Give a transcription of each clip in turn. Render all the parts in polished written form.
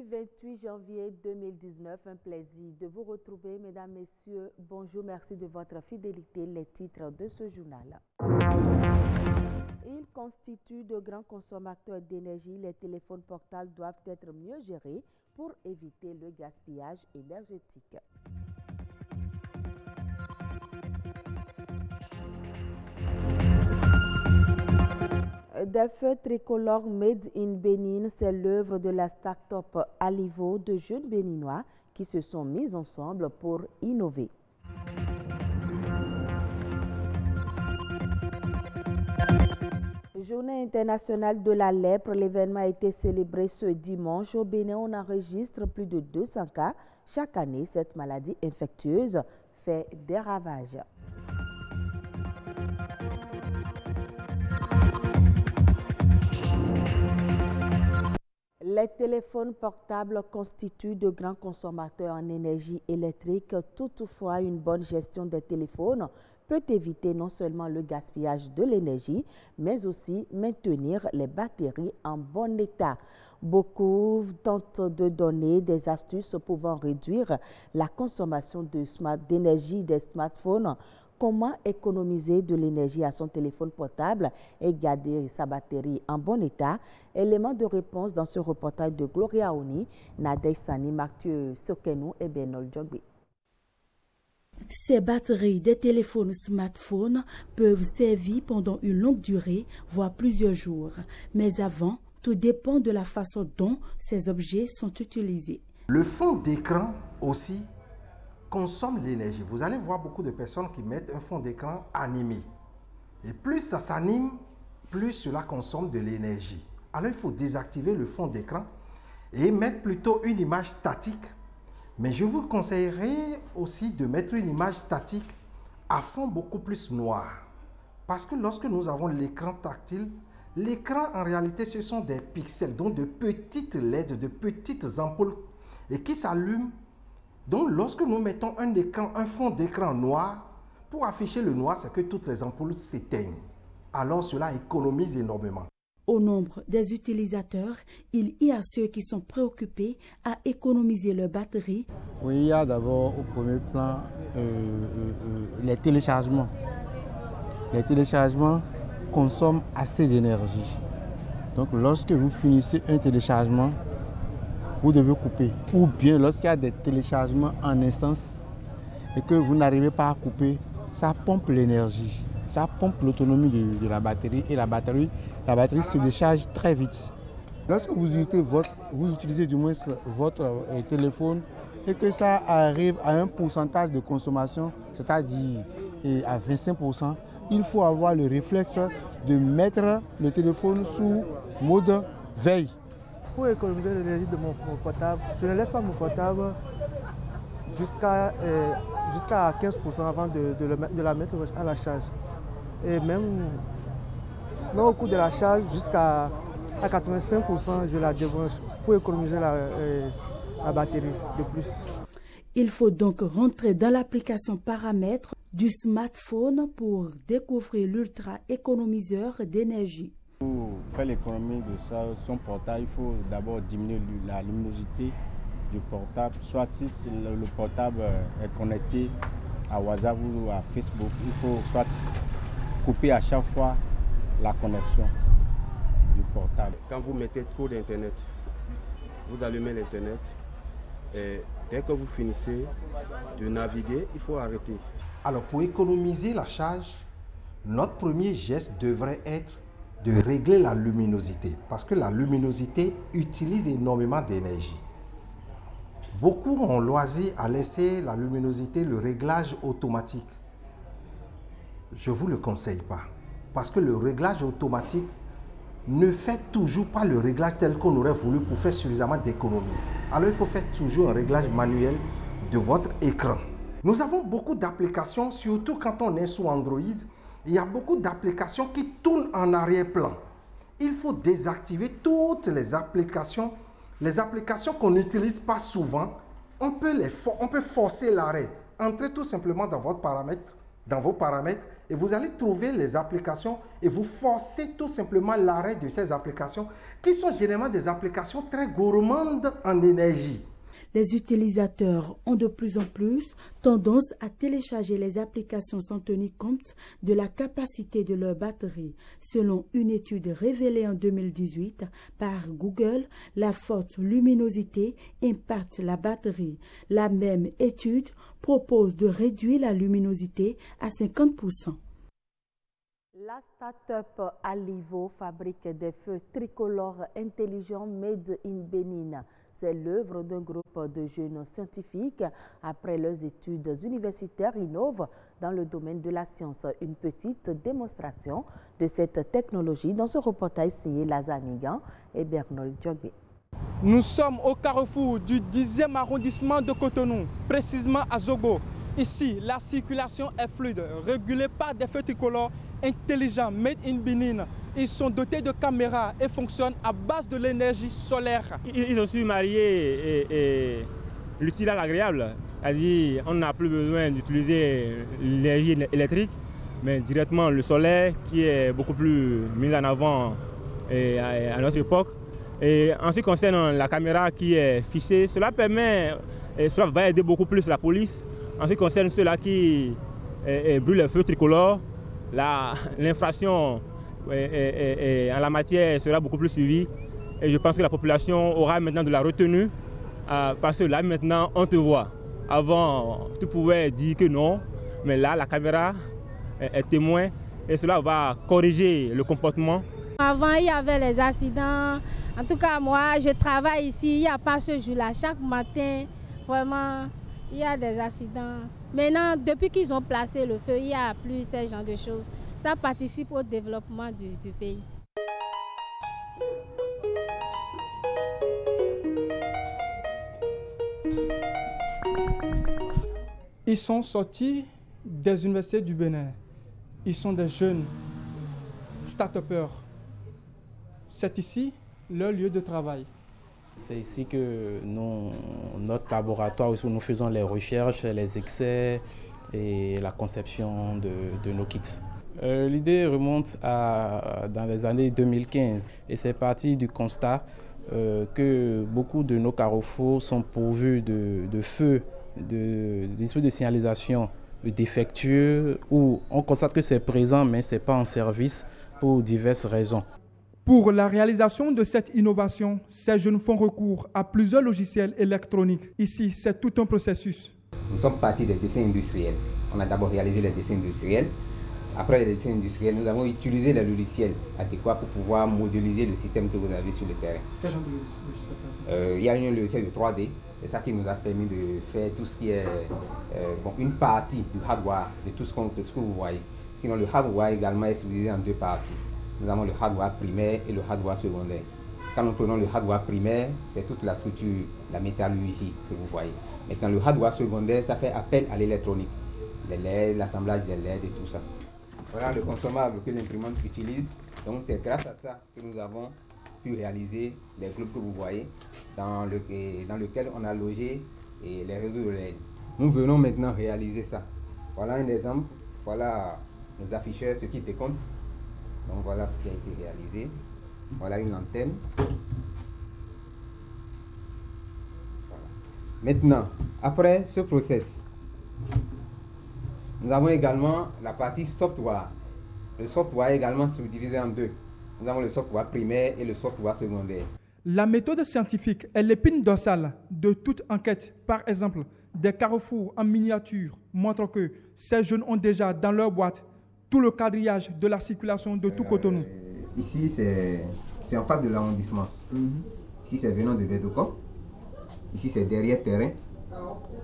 Lundi 28 janvier 2019, un plaisir de vous retrouver, mesdames, messieurs. Bonjour, merci de votre fidélité. Les titres de ce journal. Ils constituent de grands consommateurs d'énergie. Les téléphones portables doivent être mieux gérés pour éviter le gaspillage énergétique. Des feux tricolores Made in Bénin, c'est l'œuvre de la start-up Alivo de jeunes béninois qui se sont mis ensemble pour innover. Journée internationale de la lèpre, l'événement a été célébré ce dimanche. Au Bénin, on enregistre plus de 200 cas. Chaque année, cette maladie infectieuse fait des ravages. Les téléphones portables constituent de grands consommateurs en énergie électrique. Toutefois, une bonne gestion des téléphones peut éviter non seulement le gaspillage de l'énergie, mais aussi maintenir les batteries en bon état. Beaucoup tentent de donner des astuces pouvant réduire la consommation d'énergie des smartphones. Comment économiser de l'énergie à son téléphone portable et garder sa batterie en bon état? Élément de réponse dans ce reportage de Gloria Oni, Nadej Sani, Mathieu Sokenou et Benol Djogbe. Ces batteries des téléphones smartphones peuvent servir pendant une longue durée, voire plusieurs jours. Mais avant, tout dépend de la façon dont ces objets sont utilisés. Le fond d'écran aussi consomme l'énergie. Vous allez voir beaucoup de personnes qui mettent un fond d'écran animé. Et plus ça s'anime, plus cela consomme de l'énergie. Alors il faut désactiver le fond d'écran et mettre plutôt une image statique. Mais je vous conseillerais aussi de mettre une image statique à fond beaucoup plus noir. Parce que lorsque nous avons l'écran tactile, l'écran en réalité ce sont des pixels, donc de petites LED, de petites ampoules et qui s'allument. Donc, lorsque nous mettons un fond d'écran noir, pour afficher le noir, c'est que toutes les ampoules s'éteignent. Alors, cela économise énormément. Au nombre des utilisateurs, il y a ceux qui sont préoccupés à économiser leur batterie. Oui, il y a d'abord au premier plan les téléchargements. Les téléchargements consomment assez d'énergie. Donc, lorsque vous finissez un téléchargement, vous devez couper. Ou bien lorsqu'il y a des téléchargements en instance et que vous n'arrivez pas à couper, ça pompe l'énergie. Ça pompe l'autonomie de la batterie et la batterie se décharge très vite. Lorsque vous utilisez du moins votre téléphone et que ça arrive à un pourcentage de consommation, c'est-à-dire à 25%, il faut avoir le réflexe de mettre le téléphone sous mode veille. Pour économiser l'énergie de mon portable, je ne laisse pas mon portable jusqu'à 15% avant de la mettre à la charge. Et même au cours de la charge, jusqu'à 85%, je la débranche pour économiser la batterie de plus. Il faut donc rentrer dans l'application paramètres du smartphone pour découvrir l'ultra économiseur d'énergie. Pour faire l'économie de son portable, il faut d'abord diminuer la luminosité du portable. Soit si le portable est connecté à WhatsApp ou à Facebook, il faut soit couper à chaque fois la connexion du portable. Quand vous mettez trop d'Internet, vous allumez l'Internet et dès que vous finissez de naviguer, il faut arrêter. Alors pour économiser la charge, notre premier geste devrait être de régler la luminosité, parce que la luminosité utilise énormément d'énergie. Beaucoup ont loisir à laisser la luminosité, le réglage automatique. Je ne vous le conseille pas, parce que le réglage automatique ne fait toujours pas le réglage tel qu'on aurait voulu pour faire suffisamment d'économie. Alors il faut faire toujours un réglage manuel de votre écran. Nous avons beaucoup d'applications, surtout quand on est sous Android. Il y a beaucoup d'applications qui tournent en arrière-plan. Il faut désactiver toutes les applications qu'on n'utilise pas souvent. On peut forcer l'arrêt. Entrez tout simplement dans votre paramètre dans vos paramètres et vous allez trouver les applications et vous forcez tout simplement l'arrêt de ces applications qui sont généralement des applications très gourmandes en énergie. Les utilisateurs ont de plus en plus tendance à télécharger les applications sans tenir compte de la capacité de leur batterie. Selon une étude révélée en 2018 par Google, la forte luminosité impacte la batterie. La même étude propose de réduire la luminosité à 50%. La start-up Alivo fabrique des feux tricolores intelligents made in Bénin. C'est l'œuvre d'un groupe de jeunes scientifiques. Après leurs études universitaires, innovent dans le domaine de la science. Une petite démonstration de cette technologie dans ce reportage signé Lazare Migan et Bernol Djogbe. Nous sommes au carrefour du 10e arrondissement de Cotonou, précisément à Zogo. Ici, la circulation est fluide, régulée par des feux tricolores intelligents made in Bénin. Ils sont dotés de caméras et fonctionnent à base de l'énergie solaire. Ils ont su marier l'utile à l'agréable. C'est-à-dire on n'a plus besoin d'utiliser l'énergie électrique, mais directement le solaire qui est beaucoup plus mis en avant à notre époque. Et en ce qui concerne la caméra qui est fixée, cela va aider beaucoup plus la police. En ce qui concerne ceux-là qui brûlent les feux tricolores, l'infraction en la matière sera beaucoup plus suivie. Et je pense que la population aura maintenant de la retenue parce que là maintenant on te voit. Avant tu pouvais dire que non, mais là la caméra est témoin et cela va corriger le comportement. Avant il y avait les accidents. En tout cas moi je travaille ici, il n'y a pas ce jour-là. Chaque matin vraiment il y a des accidents. Maintenant, depuis qu'ils ont placé le feu, il n'y a plus ce genre de choses. Ça participe au développement du pays. Ils sont sortis des universités du Bénin. Ils sont des jeunes start-upers. C'est ici leur lieu de travail. C'est ici que notre laboratoire, où nous faisons les recherches, les excès et la conception de nos kits. L'idée remonte dans les années 2015 et c'est parti du constat que beaucoup de nos carrefours sont pourvus de feux, de dispositifs de signalisation défectueux où on constate que c'est présent mais ce n'est pas en service pour diverses raisons. Pour la réalisation de cette innovation, ces jeunes font recours à plusieurs logiciels électroniques. Ici, c'est tout un processus. Nous sommes partis des dessins industriels. On a d'abord réalisé les dessins industriels. Après les dessins industriels, nous avons utilisé les logiciels adéquats pour pouvoir modéliser le système que vous avez sur le terrain. Quel genre de logiciel? Il y a un logiciel de 3D. C'est ça qui nous a permis de faire tout ce qui est une partie du hardware, de tout ce que vous voyez. Sinon, le hardware également est divisé en deux parties. Nous avons le hardware primaire et le hardware secondaire. Quand nous prenons le hardware primaire, c'est toute la structure, la métallurgie que vous voyez. Maintenant, le hardware secondaire, ça fait appel à l'électronique, les LED, l'assemblage des LED et tout ça. Voilà le consommable que l'imprimante utilise. Donc, c'est grâce à ça que nous avons pu réaliser les groupes que vous voyez, dans lequel on a logé les réseaux de LED. Nous venons maintenant réaliser ça. Voilà un exemple. Voilà nos afficheurs, ce qui te compte. Donc voilà ce qui a été réalisé. Voilà une antenne. Voilà. Maintenant, après ce process, nous avons également la partie software. Le software est également subdivisé en deux. Nous avons le software primaire et le software secondaire. La méthode scientifique est l'épine dorsale de toute enquête. Par exemple, des carrefours en miniature montrent que ces jeunes ont déjà dans leur boîte tout le quadrillage de la circulation de tout Cotonou. Ici, c'est en face de l'arrondissement. Ici, c'est venant de Verdocop. Ici, c'est derrière terrain.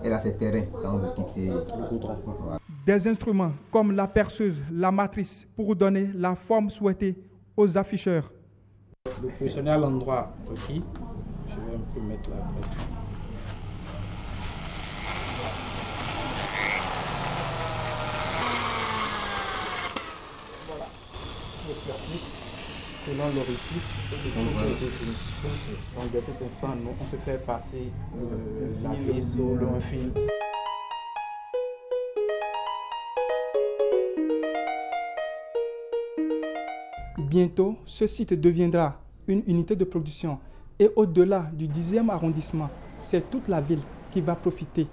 Et là, c'est terrain quand vous quittez le goudron. Voilà. Des instruments comme la perceuse, la matrice, pour donner la forme souhaitée aux afficheurs. Le positionner à l'endroit requis, je vais un peu mettre la pression. Selon l'orifice donc dès cet instant, on peut faire passer la vis ou un fil. Bientôt, ce site deviendra une unité de production. Et au-delà du 10e arrondissement, c'est toute la ville qui va profiter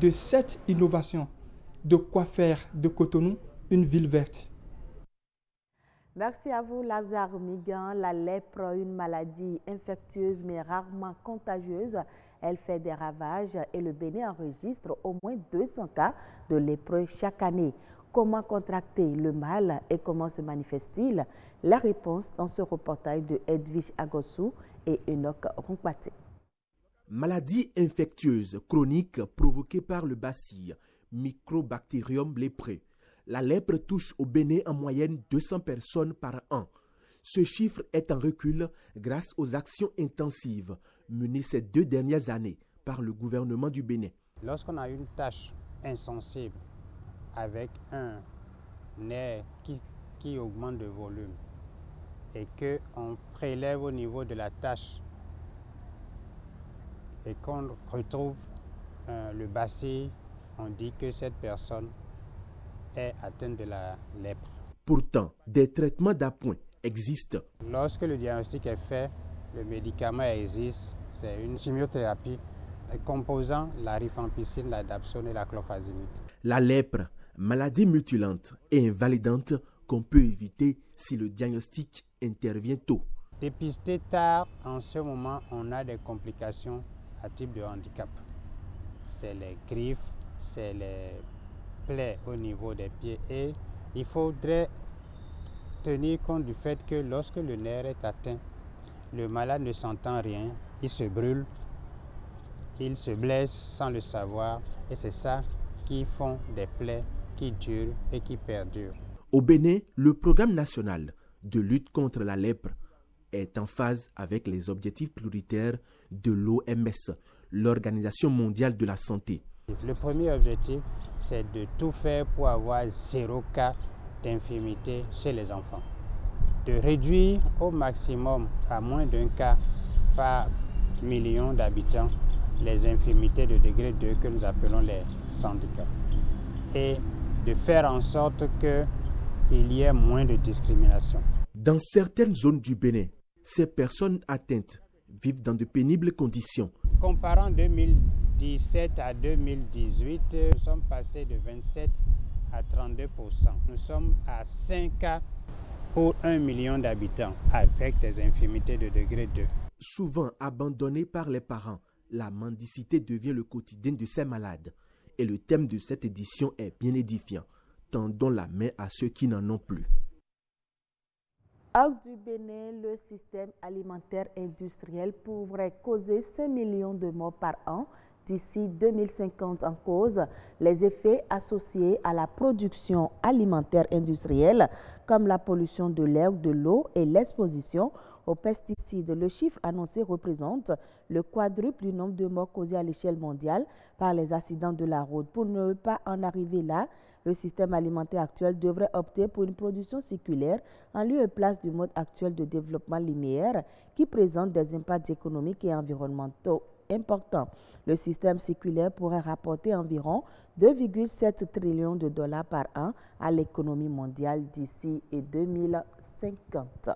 de cette innovation. De quoi faire de Cotonou une ville verte. Merci à vous, Lazare Migan. La lèpre, une maladie infectieuse mais rarement contagieuse. Elle fait des ravages et le Bénin enregistre au moins 200 cas de lépreux chaque année. Comment contracter le mal et comment se manifeste-t-il? La réponse dans ce reportage de Edwige Agossou et Enoch Ronkpate. Maladie infectieuse chronique provoquée par le bacille, Microbacterium lépreux. La lèpre touche au Bénin en moyenne 200 personnes par an. Ce chiffre est en recul grâce aux actions intensives menées ces 2 dernières années par le gouvernement du Bénin. Lorsqu'on a une tâche insensible avec un nerf qui augmente de volume et qu'on prélève au niveau de la tâche et qu'on retrouve le bacille, on dit que cette personne est atteinte de la lèpre. Pourtant, des traitements d'appoint existent. Lorsque le diagnostic est fait, le médicament existe, c'est une chimiothérapie composant la rifampicine, la dapsone et la clofazimide. La lèpre, maladie mutilante et invalidante qu'on peut éviter si le diagnostic intervient tôt. Dépisté tard, en ce moment, on a des complications à type de handicap. C'est les griffes, c'est les plaies au niveau des pieds et il faudrait tenir compte du fait que lorsque le nerf est atteint, le malade ne s'entend rien, il se brûle, il se blesse sans le savoir et c'est ça qui font des plaies qui durent et qui perdurent. Au Bénin, le programme national de lutte contre la lèpre est en phase avec les objectifs prioritaires de l'OMS, l'Organisation mondiale de la santé. Le premier objectif, c'est de tout faire pour avoir 0 cas d'infirmité chez les enfants. De réduire au maximum à moins d'1 cas par million d'habitants les infirmités de degré 2 que nous appelons les handicaps. Et de faire en sorte qu'il y ait moins de discrimination. Dans certaines zones du Bénin, ces personnes atteintes vivent dans de pénibles conditions. Comparant 2017 à 2018, nous sommes passés de 27 à 32%. Nous sommes à 5 cas pour 1 million d'habitants avec des infirmités de degré 2. Souvent abandonnés par les parents, la mendicité devient le quotidien de ces malades. Et le thème de cette édition est bien édifiant. Tendons la main à ceux qui n'en ont plus. Hors du Bénin, le système alimentaire industriel pourrait causer 5 millions de morts par an d'ici 2050 en cause les effets associés à la production alimentaire industrielle comme la pollution de l'air, de l'eau et l'exposition aux pesticides. Le chiffre annoncé représente le quadruple du nombre de morts causés à l'échelle mondiale par les accidents de la route. Pour ne pas en arriver là, le système alimentaire actuel devrait opter pour une production circulaire en lieu et place du mode actuel de développement linéaire qui présente des impacts économiques et environnementaux importants. Le système circulaire pourrait rapporter environ 2,7 trillions de dollars par an à l'économie mondiale d'ici 2050.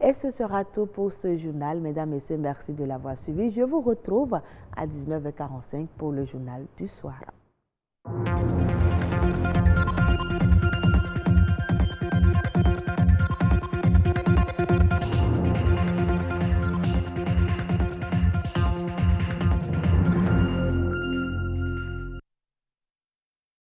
Et ce sera tout pour ce journal. Mesdames, Messieurs, merci de l'avoir suivi. Je vous retrouve à 19h45 pour le journal du soir.